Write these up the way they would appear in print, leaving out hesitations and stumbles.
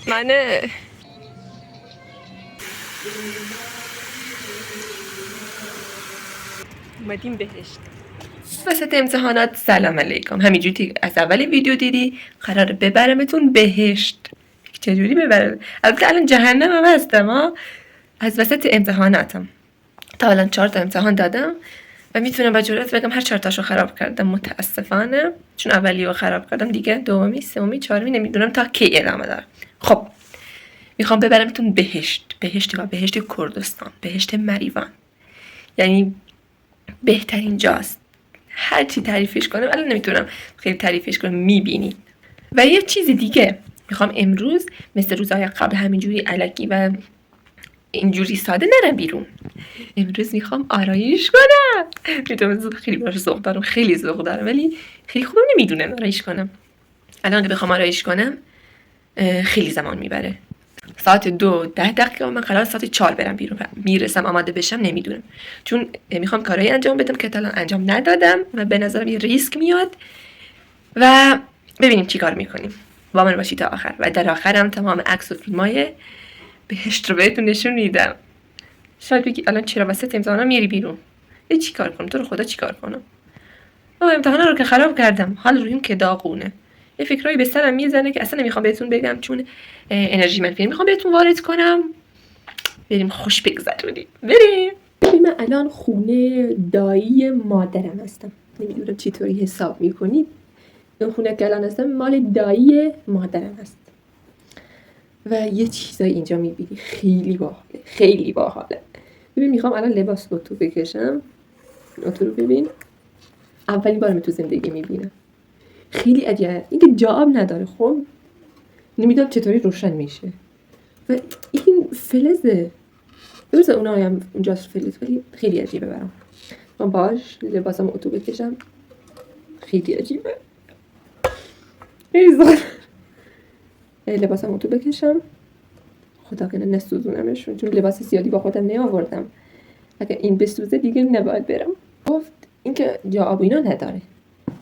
من اومدیم بهشت وسط امتحانات. سلام علیکم. همینجوری از اول ویدیو دیدی قراره ببرمتون بهشت. چجوری ببرم؟ البته الان جهنم هم هستم ها. از وسط امتحاناتم تا الان 4 تا امتحان دادم و میتونم با جرئت بگم هر 4 تاشو خراب کردم متاسفانه، چون اولیو خراب کردم دیگه دومی سومی چهارمی نمیدونم تا کی ادامه داره. خب میخوام ببرمتون بهشت. بهشتی و بهشت کردستان، بهشت مریوان، یعنی بهترین جاست. هر چی تعریفش کنم الان نمیتونم خیلی تعریفش کنم، میبینید. و یه چیز دیگه میخوام امروز مثل روزهای قبل همینجوری الکی و اینجوری ساده نرم بیرون. امروز میخوام آرایش کنم. میدونم خیلی باش ذوق دارم، خیلی ذوق دارم، ولی خیلی خوبم نمیدونم آرایش کنم. الان که بخوام آرایش کنم خیلی زمان میبره. ساعت 2:10 من قرار ساعت 4 برم بیرون. میرسم آماده بشم نمیدونم، چون میخوام کارایی انجام بدم که تا الان انجام ندادم و به نظرم یه ریسک میاد. و ببینیم چی کار میکنیم. با من باشید تا آخر و در آخرم تمام عکس و فیلمای بهشت رو بهتون نشون میدم. شاید بگی الان چرا وسط امتحانا میری بیرون؟ چی کار کنم؟ تو رو خدا چی کار کنم؟ امتحانا رو که خراب کردم، حال رویم که داغونه. یه فکرایی به سرم میزنه که اصلا نمیخوام بهتون بگم، چون انرژی منفی میخوام بهتون وارد کنم. بریم خوش بگذرونیم. بریم. من الان خونه دایی مادرم هستم. نمیدونم چطوری حساب میکنید. اون خونه که الان هستم مال دایی مادرم هست. و یه چیزایی اینجا میبینی خیلی باحاله، خیلی باحاله. ببین میخوام الان لباس اتو بکشم. اتو رو ببین، اولین بارم تو زندگی میبینم. خیلی عجیبه. اینکه جا نداره. خب نمیدونم چطوری روشن میشه. و این فلزه. درسته اونها هم اونجاست فلز، ولی خیلی عجیبه برام. من باش لباسم اتو بکشم. خیلی عجیبه. خیلی زود. لباسم اتو بکشم. خدا کنه نسوزونمش، چون لباس زیادی با خودم نیاوردم. اگه این بسوزه دیگه نباید برم. گفت اینکه جا آب اینا نداره.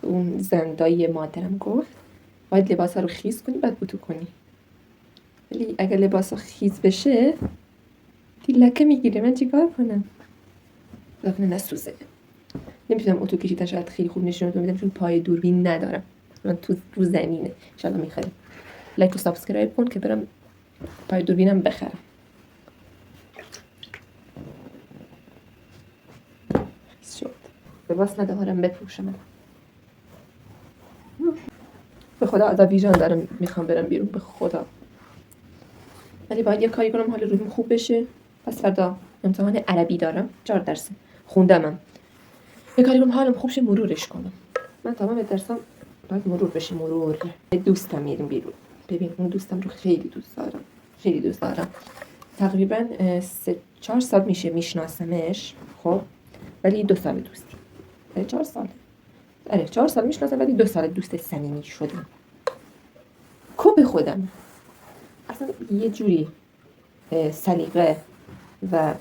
اون زندایی مادرم گفت باید لباسا رو خیس کنی بعد اتو کنی. ولی اگه لباسا خیس بشه دی لکه میگیره. من چیکار کنم؟ لکه نسوزه. نمیتونم اتو کشیدن شاید خیلی خوب نشونتون بدم، چون پای دوربین ندارم. من تو رو زمینه. ان شاء الله میخرم. لایک و سابسکرایب کن که برم پای دوربینم بخرم. شد. لباس ندارم بپوشم. به خدا از ویژن دارم میخوام برم بیرون، به خدا. ولی باید یه کاری کنم حال روحیم خوب بشه. پس فردا امتحان عربی دارم، 4 درس خوندمم. یه کاری کنم حالم خوب شه، مرورش کنم. من تمام درسام باید مرور بشه. مرور. دوستم میریم بیرون. ببین اون دوستم رو خیلی دوست دارم. خیلی دوست دارم. تقریبا 3-4 سال میشه میشناسمش. خب ولی 2 سال دوستی. 4 سال. آره 4 سال میشناسم، ولی 2 سال دوست صمیمی شدم. کوب خودم. اصلا یه جوری سلیقه و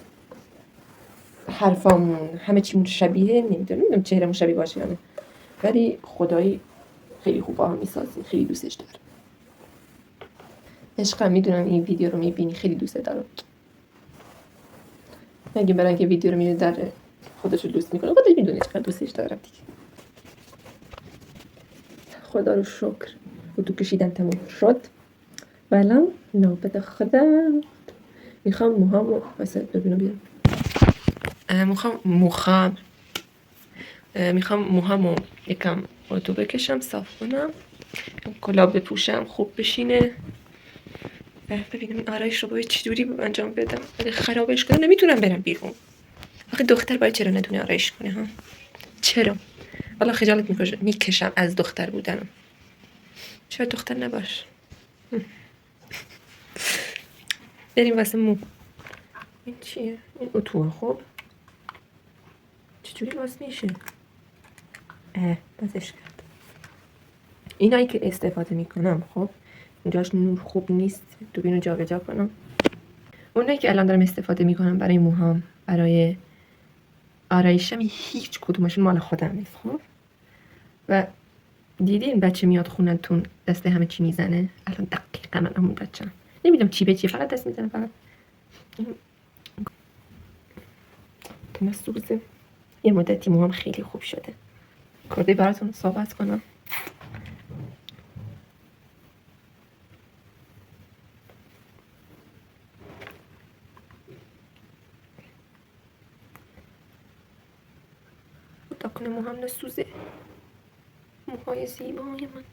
حرفامون همه چیمون شبیه، نمیدونم چهرمون شبیه باشه یا نه، ولی خدایی خیلی خوب با هم میسازیم. خیلی دوستش دارم. عشقم میدونم این ویدیو رو میبینی، خیلی دوست دارم. مگه برای اینکه ویدیو رو میبینی در خودش رو دوست میکنه، خودش میدونه چقدر دوستش دارم دیگه. خدا رو شکر اتو کشیدن تموم شد و الان نوبت خودم. میخوام موهامو واسه ببینم بیارم. میخوام موهامو یکم اتو بکشم، صاف کنم، کلاه بپوشم خوب بشینه. ببینم این آرایش رو باید چجوری انجام بدم. اگه خرابش کنم نمیتونم برم بیرون. آخه دختر باید چرا ندونه آرایش کنه ها؟ چرا؟ والا خجالت میکشم از دختر بودنم. چرا دختر نباش؟ بریم واسه مو. این چیه؟ این اتوه. خب چجوری باز میشه؟ بازش کرد. اینایی که استفاده میکنم خب اینجاش نور خوب نیست، دوربین رو جابجا کنم. اونایی که الان دارم استفاده میکنم برای موهام، برای آرایشم، هیچ کدومشون مال خودم نیست. خب و دیدین بچه میاد خونتون دسته همه چی میزنه. الان دقیقا من همون بچه‌ام. نمیدونم چی به چی، فقط دست میزنم فقط. کنه سوزه. یه مدتی موهام خیلی خوب شده. کرده براتون صحبت کنم. خدا کنه موهام نسوزه. موهای زیبای من.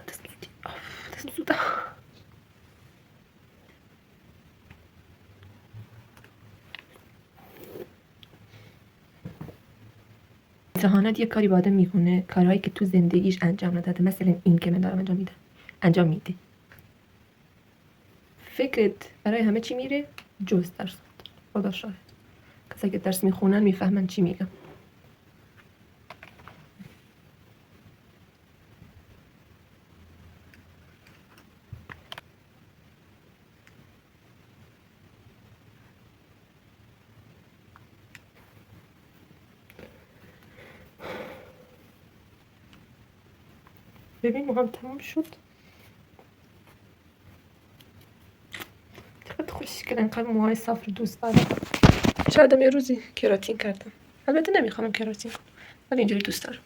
دست سوزه. امتحانات یه کاری با آدم میکنه، کارهایی که تو زندگیش انجام نداده، مثلا این که من دارم انجام میده. فکرت برای همه چی میره جز درس. خدا شاهد، کسایی که درس میخونن میفهمن چی میگم. ببین موهام تموم شد. چقدر خوشگله، انقدر موهای صاف رو دوست دارم. شاید یه روزی کراتین کردم. البته نمیخوام کراتین کنم، ولی اینجوری دوست دارم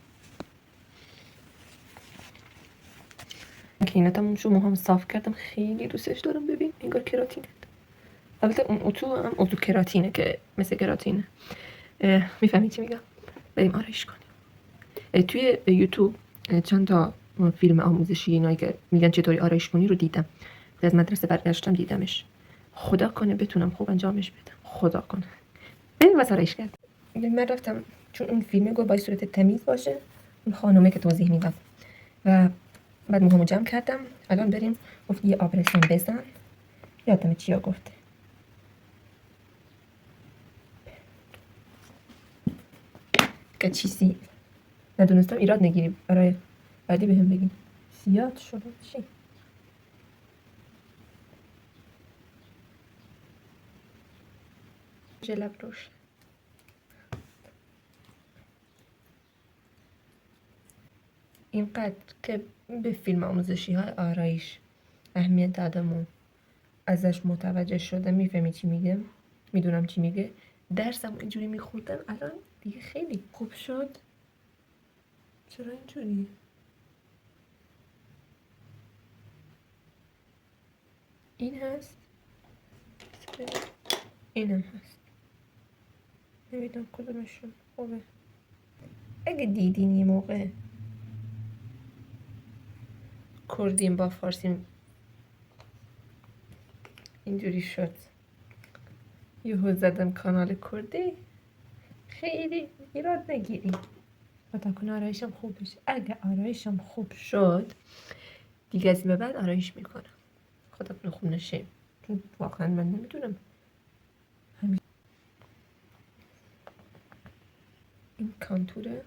که اینا تموم شد. موهام صاف کردم، خیلی دوستش دارم. ببین انگار کراتین کردم. البته اون اتو هم اتو کراتینه که مثل کراتینه. میفهمی چی میگم؟ بریم آرایش کنیم. توی یوتیوب چند تا فیلم آموزشی اینایی که میگن چطوری آرایش کنی رو دیدم. از مدرسه برگشتم دیدمش. خدا کنه بتونم خوب انجامش بدم. خدا کنه. بریم واسه آرایش کرد. من رفتم چون اون فیلمه گفت باید صورت تمیز باشه. اون خانومه که توضیح میداد و بعد موهامو جمع کردم. الان بریم. گفت یه آبرسون بزن. یادم چیا گفته. که چیزی ندونستم ایراد نگیری، برای بعدی بهم بگین. زیاد شده چی؟ جلب روش. اینقدر که به فیلم آموزشی های آرایش اهمیت دادم و ازش متوجه شدم. میفهمی چی میگه؟ میدونم چی میگه. درسم اینجوری میخوندم الان دیگه خیلی خوب شد. چرا اینجوری؟ این هست، اینم هست. نمیدونم کدومشون خوبه. اگه دیدین یه موقع کردیم با فارسیم اینجوری شد، یهو زدم کانال کردی، خیلی ایراد نگیریم. خدا کنه آرایشم خوب بشه. اگه آرایشم خوب شد دیگه از این به بعد آرایش میکنم. خدا کنه خوب نشه، چون واقعا من نمیدونم. این کانتوره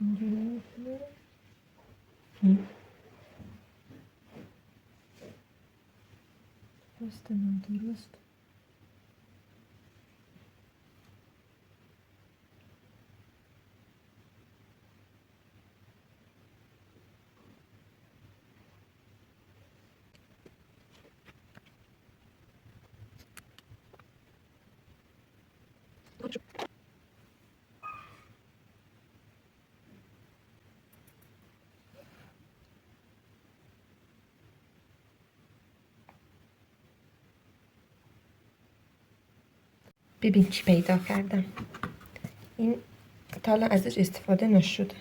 اینجوری میکنه. درست من درست. ببین چی پیدا کردم. این تا الان ازش استفاده نشده.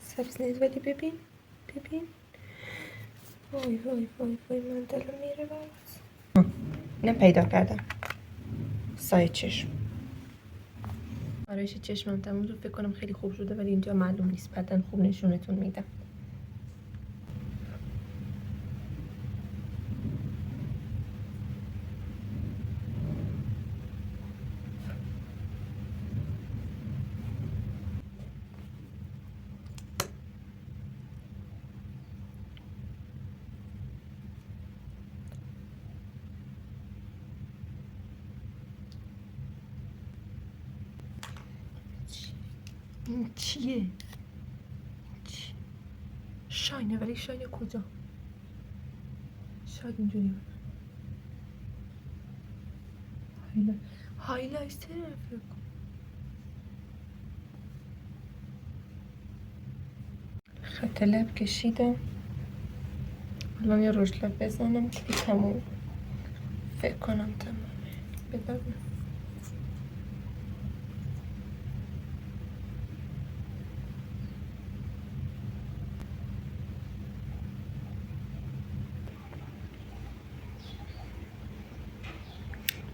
سبز نیست ولی ببین وای وای وای وای من دلم میره برات. اینم پیدا کردم. سایه چشم. آرایش چشمم تموم شد. فکر کنم خیلی خوب شده ولی اینجا معلوم نیست. بعدن خوب نشونتون میدم. این چیه؟ شاینه، ولی شاینه کجا؟ شاید اینجوری هایلایتر فکر کنم. خط لب کشیدم، الان یه رژ لب بزنم که تموم. فکر کنم تمامه. ببینم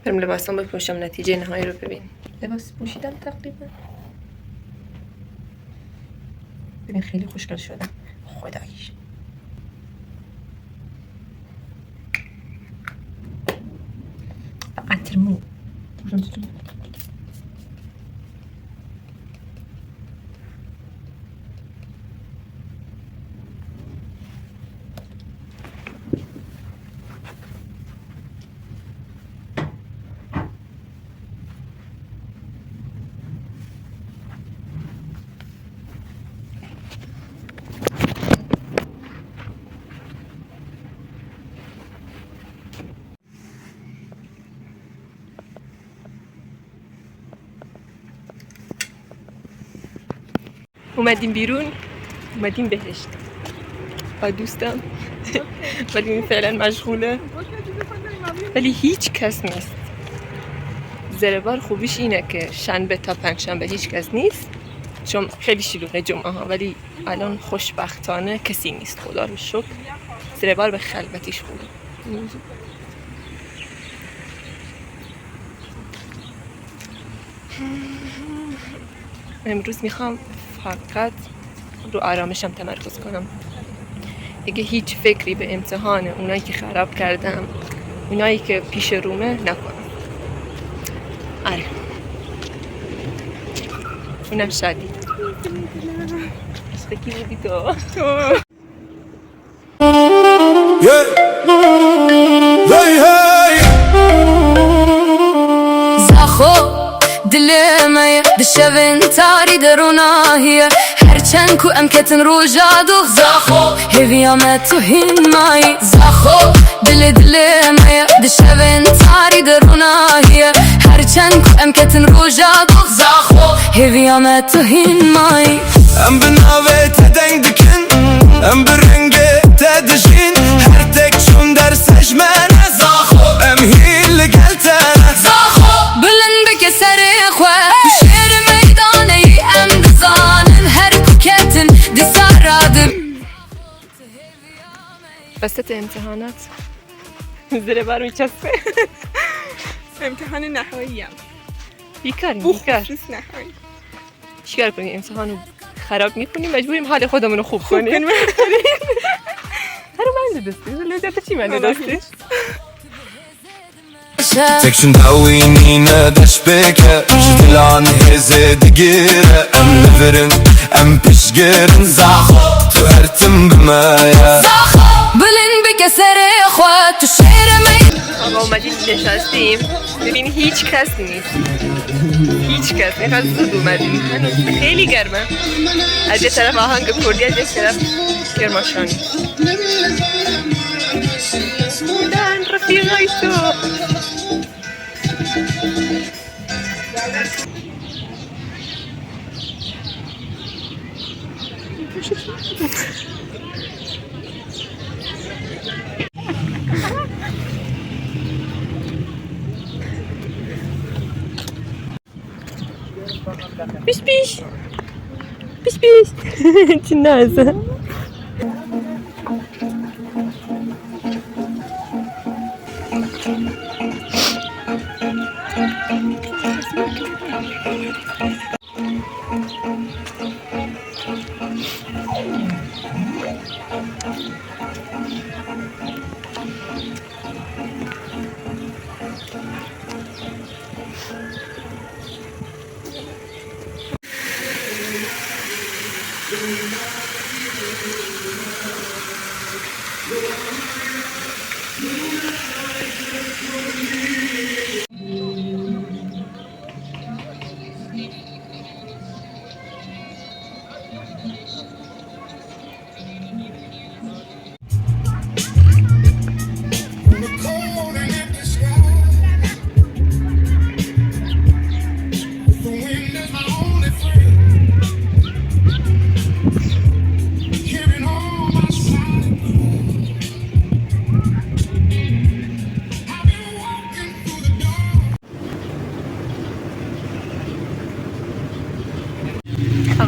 برم لباسم بپوشم نتیجه نهایی رو ببین. لباس پوشیدم تقریبا. ببین خیلی خوشگل شدم خداییش. عطر مو اومدیم بیرون، اومدیم بهشت با دوستم ولی این فعلا مشغوله، ولی هیچ کس نیست. زربار خوبیش اینه که شنبه تا پنجشنبه هیچ کس نیست، چون خیلی شلوغه جمعه ها، ولی الان خوشبختانه کسی نیست خدا رو شکر. زربار به خلوتیش خوبه. امروز میخوام فقط رو آرامشم تمرکز کنم، دیگه هیچ فکری به امتحان اونایی که خراب کردم، اونایی که پیش رومه نکنم. آره اونم شادی. اشتکی بودی تو. دلمي دشبن تاري درونا هي هرچن کو ام کتن رو جادو زاخو هویا متو هین مای زاخو دلمي دشبن تاري درونا هي هرچن کو ام کتن رو جادو زاخو هویا متو هین مای ام بناوه تدنگ دکن ام برنگه تدجین هر تک چون در سجمن زاخو ام هیل لگلتن زاخو بلن بک سر شعر میدانی ام دزانن هر کتن دسارادم. وسط امتحانات زربار میچسبه. امتحان نهاییم. بیکاریم. چیکار کنیم؟ امتحانو خراب میکنیم، مجبوریم حال خودمون رو خوب کنیم. هر من دستی لذت چی من دستی؟ تكشن داوينينا داش بك جدلان هزه دقيرة ام نفرن ام بشقرن زاخو تو هرتم بمايا زاخو بلن بك سر اخوات تو شعر مي. آقا اومدیم نشستیم، ببین هیچ کس نیست، هیچ کس. میخواد زود اومدیم، هنوز خیلی گرمه. از یه طرف آهنگ کردی، از یه طرف کرماشانی. بودن رفیقای تو. Piş piş. Piş piş. Çinlerse.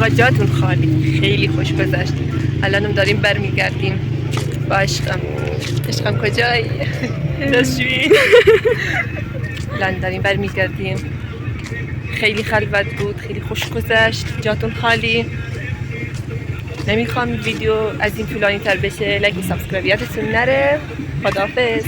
آقا جاتون خالی، خیلی خوش گذشت. الانم داریم برمیگردیم با عشقم. عشقم کجایی؟ دستشویی. الان داریم برمیگردیم. خیلی خلوت بود، خیلی خوش گذشت، جاتون خالی. نمیخوام ویدیو از این طولانی تر بشه. لایک و سابسکرایب یادتون نره. خداحافظ.